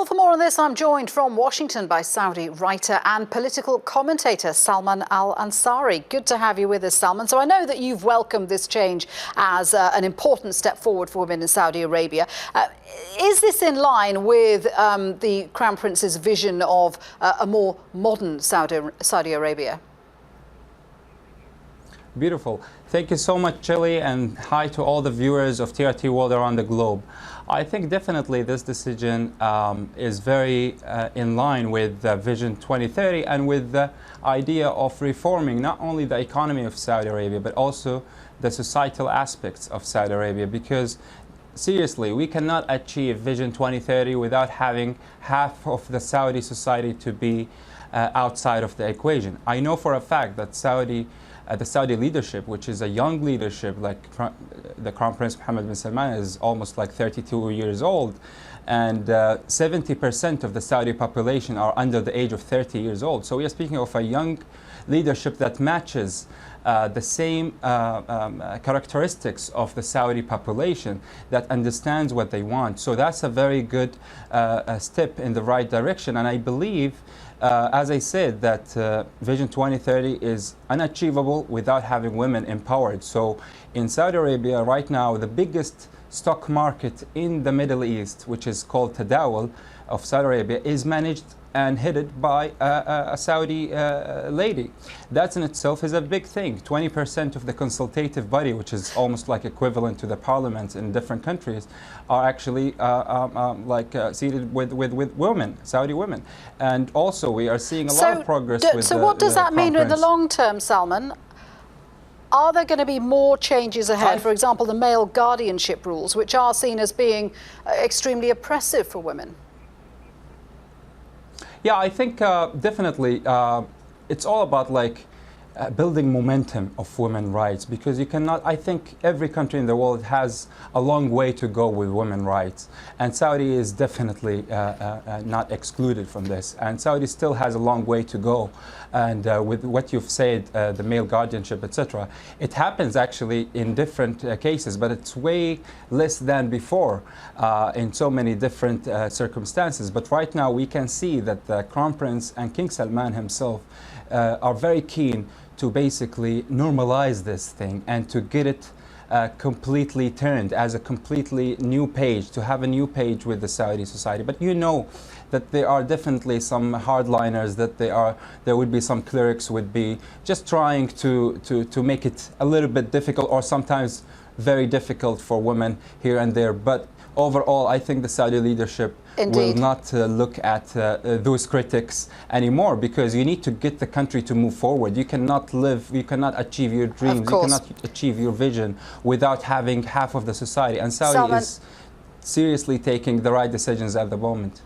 Well, for more on this, I'm joined from Washington by Saudi writer and political commentator Salman Al-Ansari. Good to have you with us, Salman. So I know that you've welcomed this change as an important step forward for women in Saudi Arabia. Is this in line with the Crown Prince's vision of a more modern Saudi Arabia? Beautiful. Thank you so much, Chile, and hi to all the viewers of TRT World around the globe. I think definitely this decision is very in line with Vision 2030 and with the idea of reforming not only the economy of Saudi Arabia, but also the societal aspects of Saudi Arabia, because seriously, we cannot achieve Vision 2030 without having half of the Saudi society to be outside of the equation. I know for a fact that the Saudi leadership, which is a young leadership, like the Crown Prince Mohammed bin Salman is almost like 32 years old, and 70% of the Saudi population are under the age of 30 years old. So we are speaking of a young leadership that matches the same characteristics of the Saudi population, that understands what they want. So that's a very good step in the right direction. And I believe, as I said, that Vision 2030 is unachievable without having women empowered. So in Saudi Arabia right now, the biggest stock market in the Middle East, which is called Tadawul of Saudi Arabia, is managed and headed by a Saudi lady. That in itself is a big thing. 20% of the consultative body, which is almost like equivalent to the parliament in different countries, are actually seated with women, Saudi women. And also we are seeing a lot of progress with So what does that mean in the long term, Salman? Are there going to be more changes ahead? For example, the male guardianship rules, which are seen as being extremely oppressive for women. Yeah, I think definitely it's all about building momentum of women's rights, because you cannot, I think every country in the world has a long way to go with women's rights, and Saudi is definitely not excluded from this, and Saudi still has a long way to go. And with what you've said, the male guardianship, etc., it happens actually in different cases, but it's way less than before in so many different circumstances. But right now we can see that the Crown Prince and King Salman himself are very keen to basically normalize this thing and to get it completely turned as a completely new page, to have a new page with the Saudi society. But you know that there are definitely some hardliners, that there would be some clerics would be just trying to make it a little bit difficult, or sometimes very difficult for women here and there. But overall, I think the Saudi leadership will not look at those critics anymore, because you need to get the country to move forward. You cannot achieve your dreams, you cannot achieve your vision without having half of the society. And Saudi is seriously taking the right decisions at the moment.